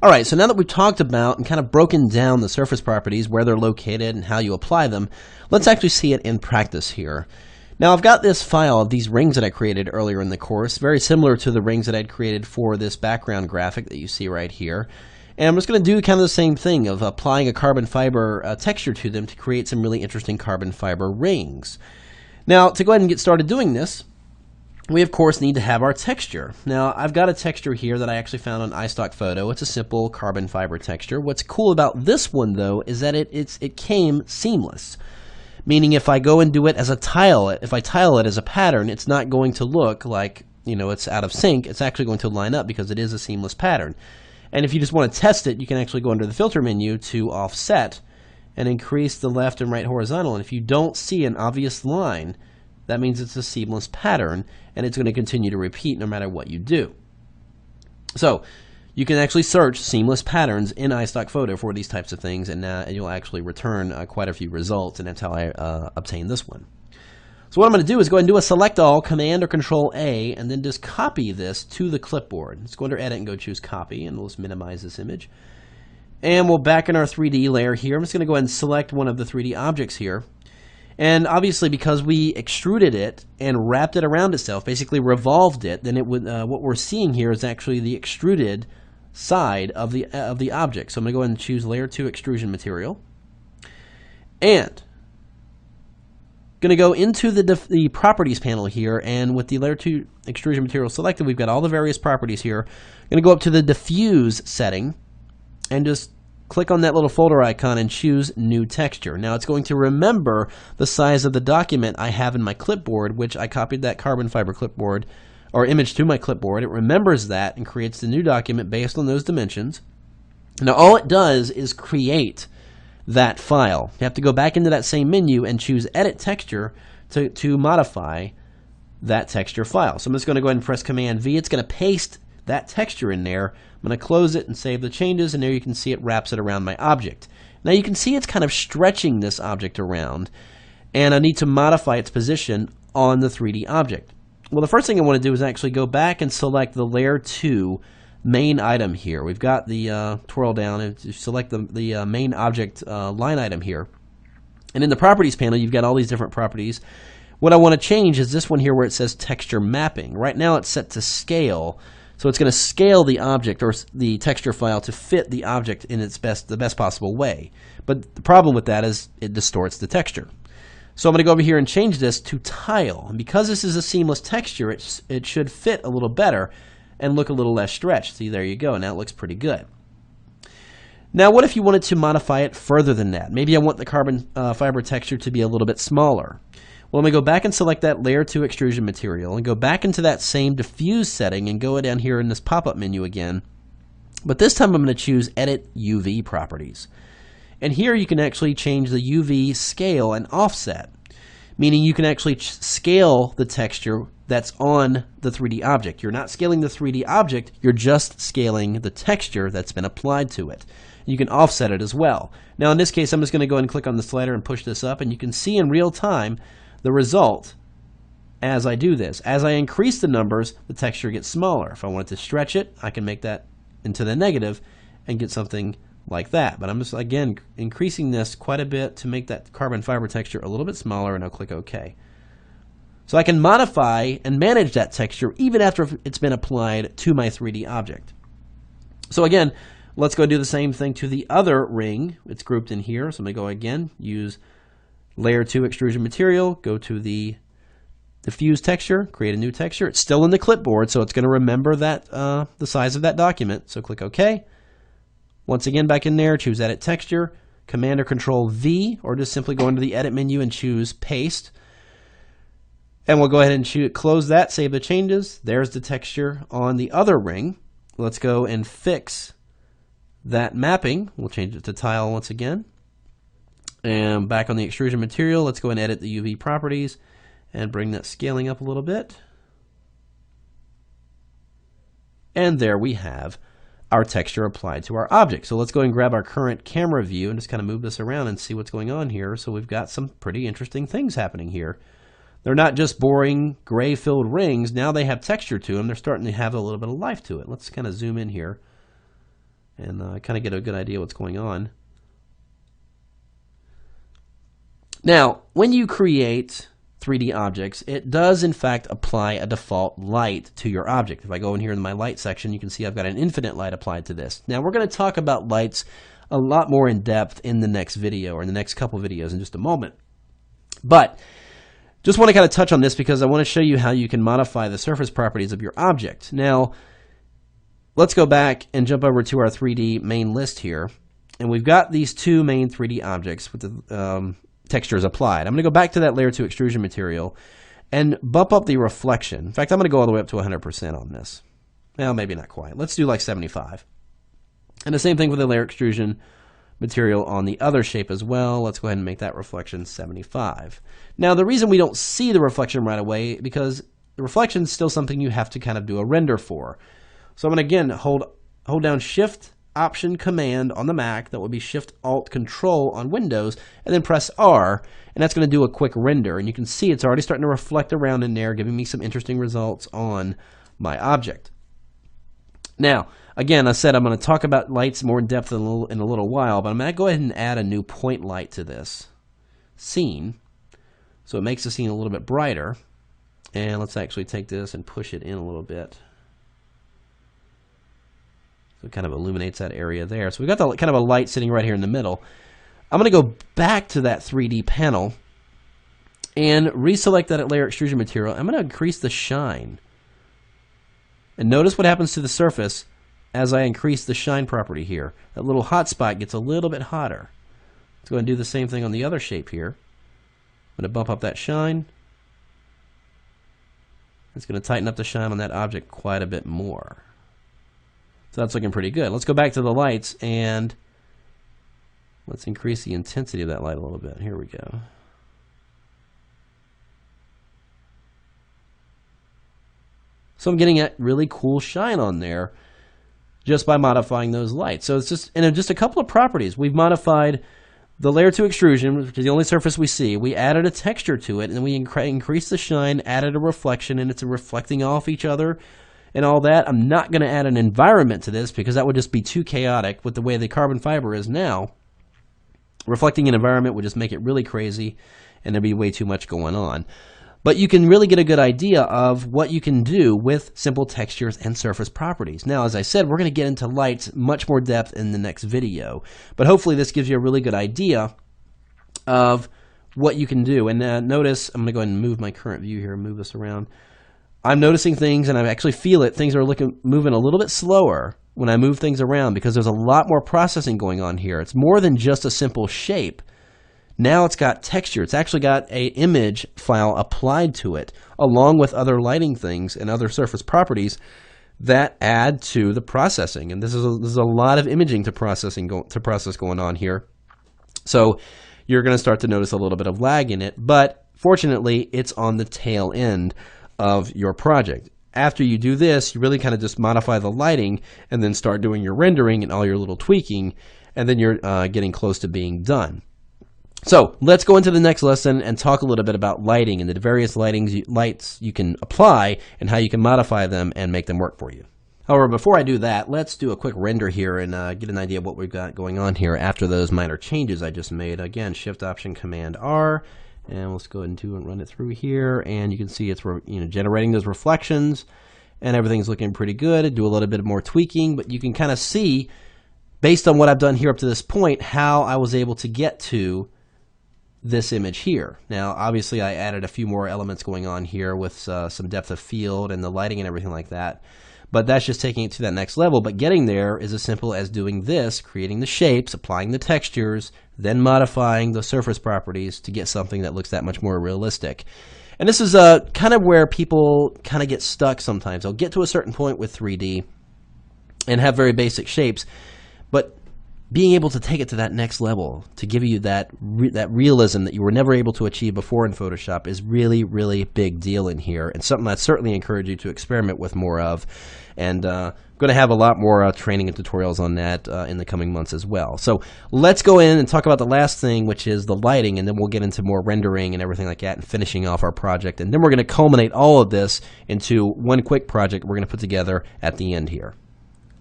Alright, so now that we've talked about and kind of broken down the surface properties, where they're located and how you apply them, let's actually see it in practice here. Now I've got this file of these rings that I created earlier in the course, very similar to the rings that I'd created for this background graphic that you see right here. And I'm just going to do kind of the same thing of applying a carbon fiber texture to them to create some really interesting carbon fiber rings. Now to go ahead and get started doing this, we of course need to have our texture. Now I've got a texture here that I actually found on iStock Photo. It's a simple carbon fiber texture. What's cool about this one though is that it came seamless. Meaning if I go and do it as a tile, if I tile it as a pattern, it's not going to look like, you know, it's out of sync. It's actually going to line up because it is a seamless pattern. And if you just want to test it, you can actually go under the filter menu to offset and increase the left and right horizontal. And if you don't see an obvious line, that means it's a seamless pattern, and it's going to continue to repeat no matter what you do. So you can actually search seamless patterns in iStock Photo for these types of things, and you'll actually return quite a few results, and that's how I obtained this one. So what I'm going to do is go ahead and do a select all, Command or Control A, and then just copy this to the clipboard. Let's go under Edit and go choose Copy, and we'll just minimize this image. And we'll back in our 3D layer here. I'm just going to go ahead and select one of the 3D objects here. And obviously, because we extruded it and wrapped it around itself, basically revolved it, then it would what we're seeing here is actually the extruded side of the object. So I'm going to go ahead and choose Layer 2 Extrusion Material, and going to go into the Properties panel here, and with the Layer 2 Extrusion Material selected, we've got all the various properties here. I'm going to go up to the Diffuse setting and just click on that little folder icon and choose New Texture. Now it's going to remember the size of the document I have in my clipboard, which I copied that carbon fiber clipboard or image to my clipboard. It remembers that and creates the new document based on those dimensions. Now all it does is create that file. You have to go back into that same menu and choose Edit Texture to modify that texture file. So I'm just going to go ahead and press Command V. It's going to paste that texture in there. I'm going to close it and save the changes, and there you can see it wraps it around my object. Now you can see it's kind of stretching this object around, and I need to modify its position on the 3D object. Well, the first thing I want to do is actually go back and select the Layer 2 main item here. We've got the twirl down and select the main object line item here. And in the Properties panel, you've got all these different properties. What I want to change is this one here where it says Texture Mapping. Right now it's set to Scale. So it's going to scale the object or the texture file to fit the object in the best possible way. But the problem with that is it distorts the texture. So I'm going to go over here and change this to Tile. And because this is a seamless texture, it should fit a little better and look a little less stretched. See, there you go. Now it looks pretty good. Now what if you wanted to modify it further than that? Maybe I want the carbon fiber texture to be a little bit smaller. Well, I'm going to go back and select that Layer 2 Extrusion Material and go back into that same Diffuse setting and go down here in this pop-up menu again. But this time I'm going to choose Edit UV Properties. And here you can actually change the UV scale and offset, meaning you can actually scale the texture that's on the 3D object. You're not scaling the 3D object, you're just scaling the texture that's been applied to it. You can offset it as well. Now in this case, I'm just going to go ahead and click on the slider and push this up, and you can see in real time the result as I do this. As I increase the numbers, the texture gets smaller. If I wanted to stretch it, I can make that into the negative and get something like that. But I'm just, again, increasing this quite a bit to make that carbon fiber texture a little bit smaller, and I'll click OK. So I can modify and manage that texture even after it's been applied to my 3D object. So again, let's go do the same thing to the other ring. It's grouped in here. So I'm going to go again, use Layer 2 Extrusion Material, go to the Diffuse Texture, create a new texture. It's still in the clipboard, so it's going to remember that the size of that document. So click OK. Once again, back in there, choose Edit Texture, Command or Control V, or just simply go into the Edit menu and choose Paste. And we'll go ahead and close that, save the changes. There's the texture on the other ring. Let's go and fix that mapping. We'll change it to Tile once again. And back on the extrusion material, let's go and edit the UV properties and bring that scaling up a little bit. And there we have our texture applied to our object. So let's go and grab our current camera view and just kind of move this around and see what's going on here. So we've got some pretty interesting things happening here. They're not just boring gray-filled rings. Now they have texture to them. They're starting to have a little bit of life to it. Let's kind of zoom in here and kind of get a good idea what's going on. Now, when you create 3D objects, it does in fact apply a default light to your object. If I go in here in my light section, you can see I've got an infinite light applied to this. Now, we're going to talk about lights a lot more in depth in the next video, or in the next couple videos in just a moment. But just want to kind of touch on this because I want to show you how you can modify the surface properties of your object. Now, let's go back and jump over to our 3D main list here. And we've got these two main 3D objects with the textures applied. I'm going to go back to that layer 2 extrusion material and bump up the reflection. In fact, I'm going to go all the way up to 100% on this. Well, maybe not quite. Let's do like 75. And the same thing with the layer extrusion material on the other shape as well. Let's go ahead and make that reflection 75. Now, the reason we don't see the reflection right away, because the reflection is still something you have to kind of do a render for. So I'm going to, again, hold down Shift, Option, Command on the Mac. That would be Shift, Alt, Control on Windows, and then press R, and that's going to do a quick render. And you can see it's already starting to reflect around in there, giving me some interesting results on my object. Now, again, I said I'm going to talk about lights more in depth in a little while, but I'm going to go ahead and add a new point light to this scene, so it makes the scene a little bit brighter. And let's actually take this and push it in a little bit. So it kind of illuminates that area there. So we've got the kind of a light sitting right here in the middle. I'm going to go back to that 3D panel and reselect that layer extrusion material. I'm going to increase the shine. And notice what happens to the surface as I increase the shine property here. That little hot spot gets a little bit hotter. Let's go ahead and do the same thing on the other shape here. I'm going to bump up that shine. It's going to tighten up the shine on that object quite a bit more. So that's looking pretty good. Let's go back to the lights and let's increase the intensity of that light a little bit. Here we go. So I'm getting that really cool shine on there just by modifying those lights. So it's just, and just a couple of properties. We've modified the layer 2 extrusion, which is the only surface we see. We added a texture to it, and then we increased the shine, added a reflection, and it's reflecting off each other and all that. I'm not going to add an environment to this because that would just be too chaotic with the way the carbon fiber is now. Reflecting an environment would just make it really crazy, and there'd be way too much going on. But you can really get a good idea of what you can do with simple textures and surface properties. Now, as I said, we're going to get into lights much more depth in the next video. But hopefully this gives you a really good idea of what you can do. And notice, I'm going to go ahead and move my current view here, move this around. I'm noticing things, and I actually feel it. Things are moving a little bit slower when I move things around because there's a lot more processing going on here. It's more than just a simple shape. Now it's got texture. It's actually got an image file applied to it, along with other lighting things and other surface properties that add to the processing. And this is a lot of imaging to process going on here. So you're going to start to notice a little bit of lag in it, but fortunately, it's on the tail end of your project. After you do this, you really kind of just modify the lighting and then start doing your rendering and all your little tweaking, and then you're getting close to being done. So let's go into the next lesson and talk a little bit about lighting and the various lights you can apply and how you can modify them and make them work for you. However, before I do that, let's do a quick render here and get an idea of what we've got going on here after those minor changes I just made. Again, Shift Option Command R, and let's go ahead and run it through here, and you can see it's generating those reflections, and everything's looking pretty good. Do a little bit more tweaking, but you can kind of see, based on what I've done here up to this point, how I was able to get to this image here. Now, obviously, I added a few more elements going on here with some depth of field and the lighting and everything like that. But that's just taking it to that next level. But getting there is as simple as doing this, creating the shapes, applying the textures, then modifying the surface properties to get something that looks that much more realistic. And this is kind of where people kind of get stuck sometimes. They'll get to a certain point with 3D and have very basic shapes, but being able to take it to that next level, to give you that realism that you were never able to achieve before in Photoshop is really, really big deal in here, and something I certainly encourage you to experiment with more of. And I'm going to have a lot more training and tutorials on that in the coming months as well. So let's go in and talk about the last thing, which is the lighting, and then we'll get into more rendering and everything like that and finishing off our project. And then we're going to culminate all of this into one quick project we're going to put together at the end here.